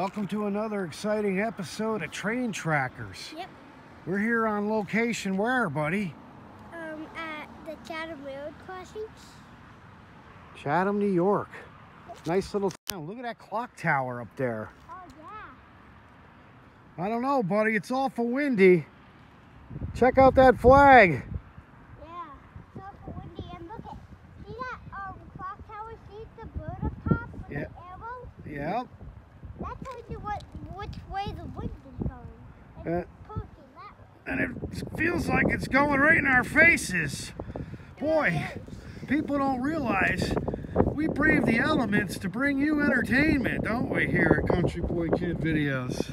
Welcome to another exciting episode of Train Trackers. Yep. We're here on location where, buddy? At the Chatham Railroad crossings. Chatham, New York. Nice little town. Look at that clock tower up there. Oh, yeah. I don't know, buddy. It's awful windy. Check out that flag. Yeah. It's awful windy. And look at, see that clock tower? See the bird up top with the arrow? Yep. That tells you which way the wind is going. And it's pointing that way. And it feels like it's going right in our faces. Boy, people don't realize we brave the elements to bring you entertainment, don't we, here at Country Boy Kid Videos?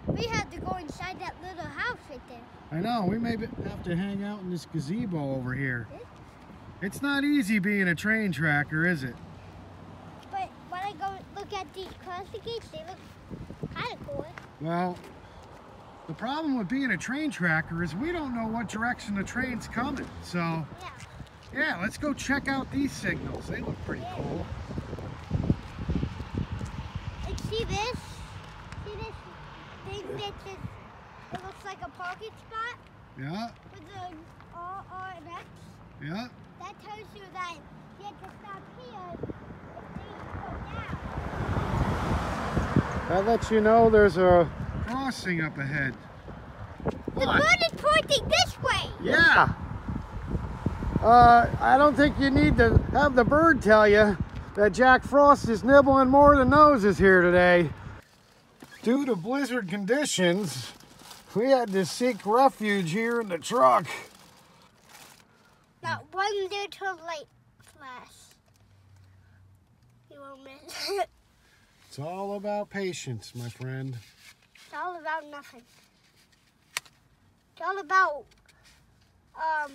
We had to go inside that little house right there. I know, we may have to hang out in this gazebo over here. It's not easy being a train tracker, is it? But when I go look at these crossing gates, they look kind of cool. Well, the problem with being a train tracker is we don't know what direction the train's coming. So, yeah, let's go check out these signals. They look pretty cool. And see this? See this thing that just, it looks like a parking spot? Yeah. With the R and X? Yeah. That tells you that you have to stop here if things go down. That lets you know there's a crossing up ahead. The bird is pointing this way! Yeah. I don't think you need to have the bird tell you that Jack Frost is nibbling more than noses here today. Due to blizzard conditions, we had to seek refuge here in the truck. Not one little light flash. You won't miss it. It's all about patience, my friend. It's all about nothing. It's all about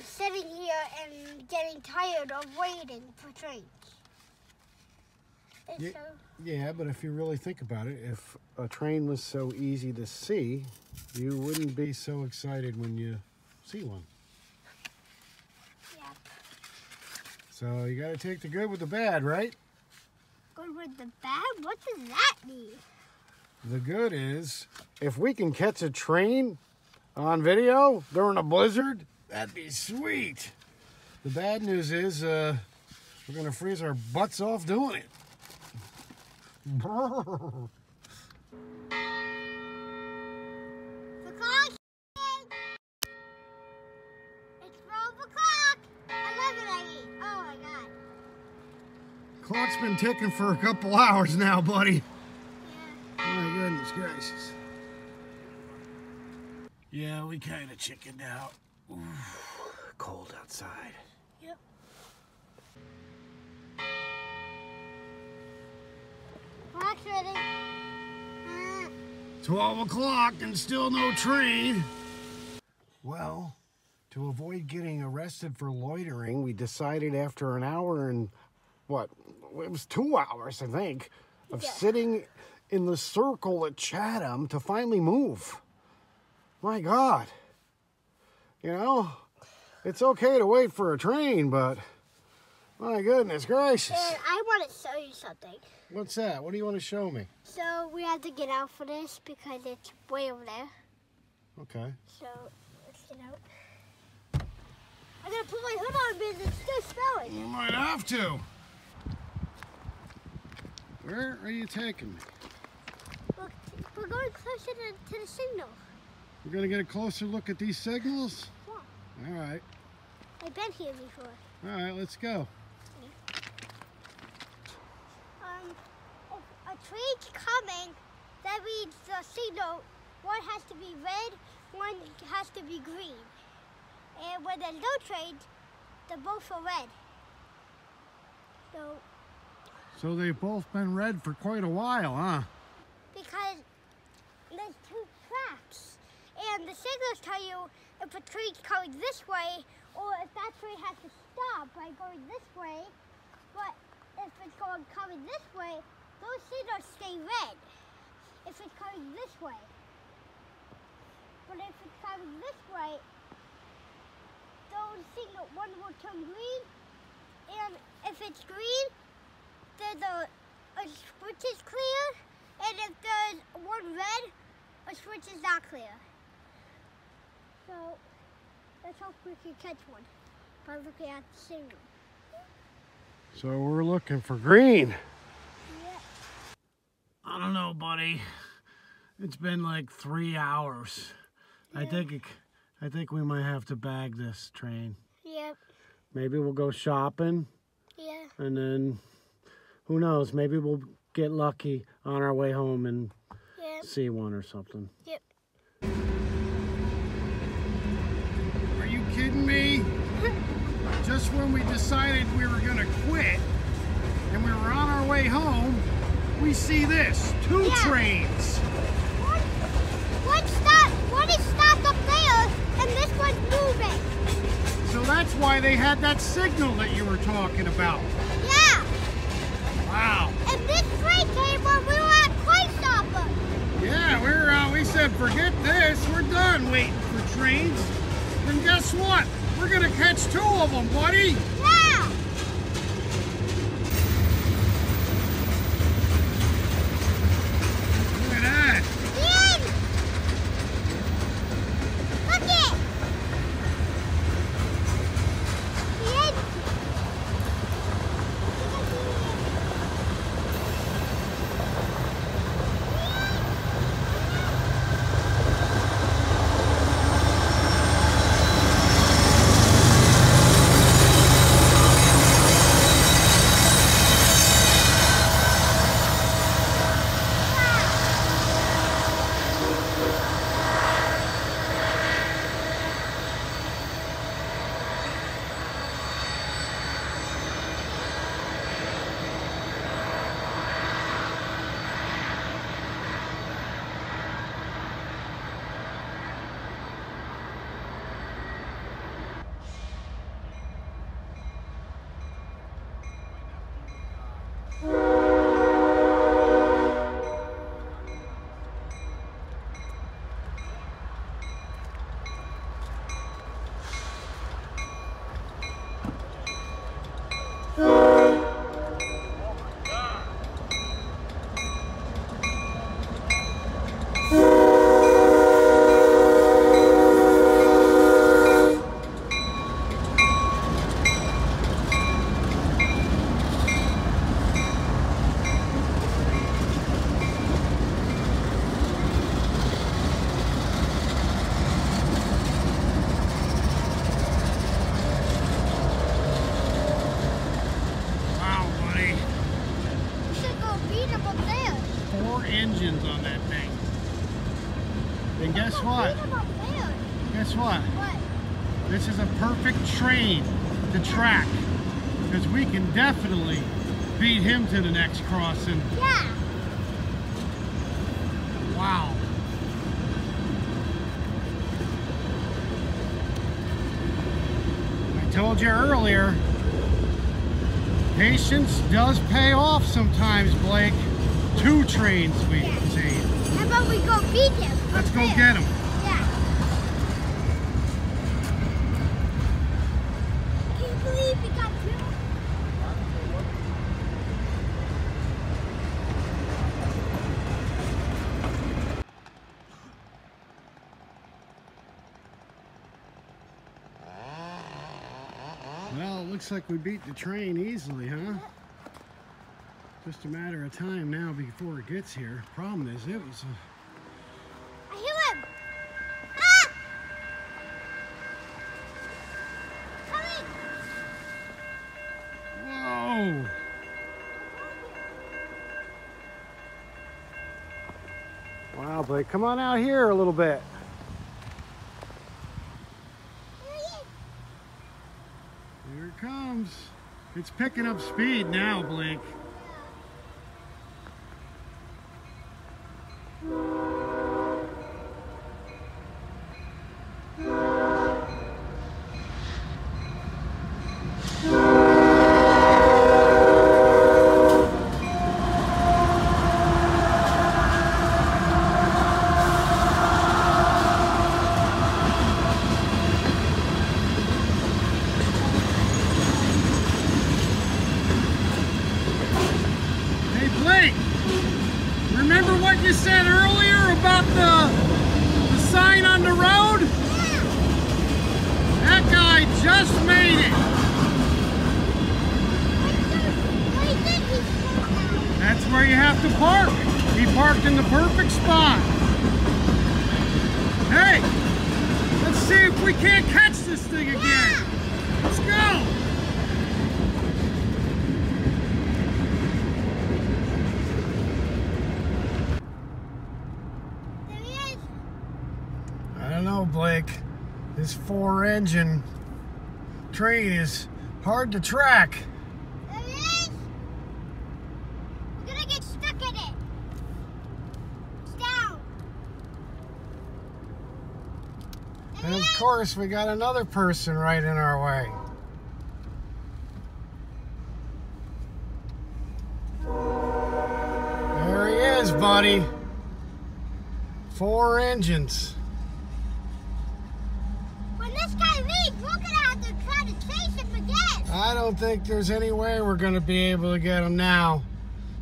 sitting here and getting tired of waiting for trains. Yeah, but if you really think about it, if a train was so easy to see, you wouldn't be so excited when you see one. Yep. So you got to take the good with the bad, right? Good with the bad? What does that mean? The good is, if we can catch a train on video during a blizzard, that'd be sweet. The bad news is we're going to freeze our butts off doing it. The clock! It's 12 o'clock! 11:80. Oh my god. Clock's been ticking for a couple hours now, buddy. Yeah. Oh my goodness gracious. Yeah, we kind of chickened out. Ooh, cold outside. Yep. Clock's ready. 12 o'clock and still no train. Well, to avoid getting arrested for loitering, we decided after an hour and, what, it was 2 hours, I think, of sitting in the circle at Chatham to finally move. My God. You know, it's okay to wait for a train, but my goodness gracious. And I want to show you something. What's that? What do you want to show me? So we have to get out for this because it's way over there. Okay. So let's get out. I'm gonna put my hood on because it's still snowing. You might have to. Where are you taking me? Look, we're going closer to the signal. We're going to get a closer look at these signals? Yeah. All right. I've been here before. All right, let's go. If a train's coming, that means the signal, one has to be red, one has to be green. And when there's no trains, they're both are red. So they've both been red for quite a while, huh? Because there's two tracks. And the signals tell you if a train's coming this way or if that train has to stop by going this way. But if it's coming this way, those signals stay red. If it's coming this way. But if it's coming this way, those signals, one will turn green. And if it's green, then the switch is clear. And if there's one red, a switch is not clear. So let's hope we can catch one by looking at the signal. So we're looking for green. Yeah. I don't know, buddy. It's been like 3 hours. Yeah. I think we might have to bag this train. Yep. Maybe we'll go shopping. Yeah. And then, who knows, maybe we'll get lucky on our way home and see one or something. Yep. Are you kidding me? Just when we decided we were gonna quit and we were on our way home, we see this, two trains. One is stopped up there and this one's moving. So that's why they had that signal that you were talking about. Yeah. Wow. And this train came when we were at Price Chopper. Yeah, we said forget this, we're done waiting for trains. And guess what? We're gonna catch 2 of them, buddy. Yeah. Look at that. Ian! Look it! Ian! Engines on that thing. And guess what? Guess what? What? This is a perfect train to track because we can definitely beat him to the next crossing. Yeah. Wow. I told you earlier, patience does pay off sometimes, Blake. 2 trains we see. How about we go beat him? Let's go get him. Yeah. Can you believe we got 2? Well, it looks like we beat the train easily, huh? Just a matter of time now before it gets here. Problem is, it was I hear him! Ah! Coming! Whoa! Wow, Blake, come on out here a little bit. Here it comes. It's picking up speed now, Blake. just made it. That's where you have to park. He parked in the perfect spot. Hey, let's see if we can't catch this thing again. Yeah. Let's go. There he is. I don't know, Blake. This 4-engine train is hard to track. There he is. We're gonna get stuck in it. It's down. There And he of is. course, we got another person right in our way. There he is, buddy. 4 engines. When this guy leaves, we're gonna have to try to chase him again. I don't think there's any way we're going to be able to get him now.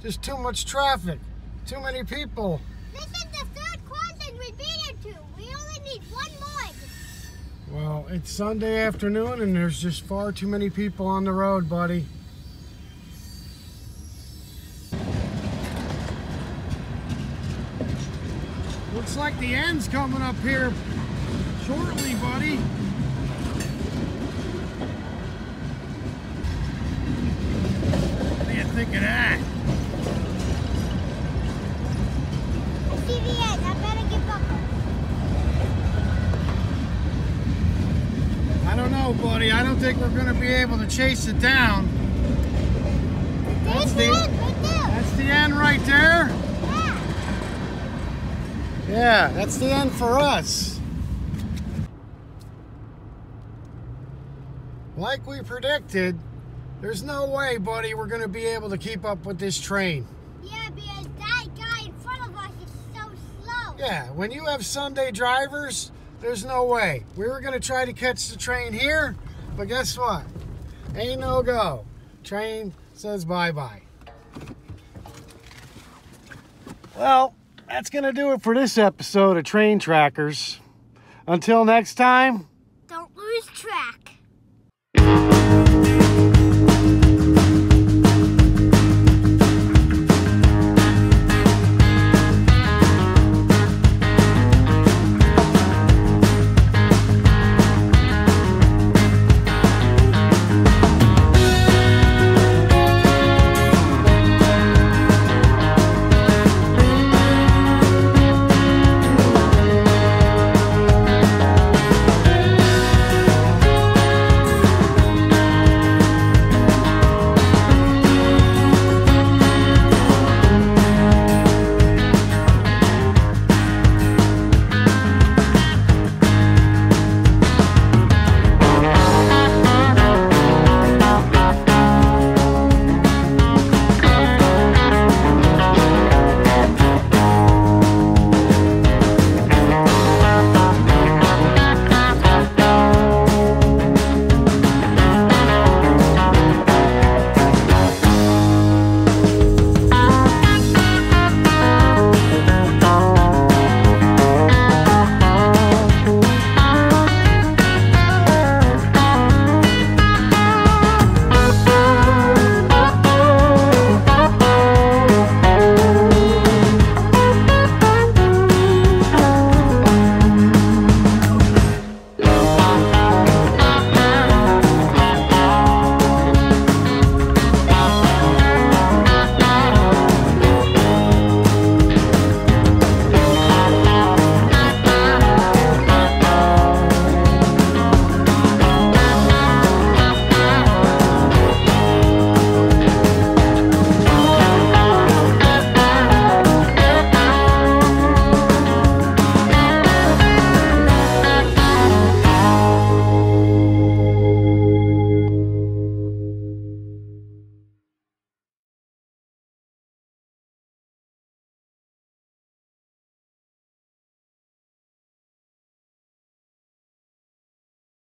Just too much traffic. Too many people. This is the third crossing we've been into. We only need one more. Well, it's Sunday afternoon and there's just far too many people on the road, buddy. Looks like the end's coming up here shortly, buddy. What do you think of that? I see the end. I better get buckled. I don't know, buddy. I don't think we're going to be able to chase it down. There's the end right there. That's the end right there. Yeah. Yeah, that's the end for us. Like we predicted, there's no way, buddy, we're going to be able to keep up with this train. Yeah, because that guy in front of us is so slow. Yeah, when you have Sunday drivers, there's no way. We were going to try to catch the train here, but guess what? Ain't no go. Train says bye-bye. Well, that's going to do it for this episode of Train Trackers. Until next time,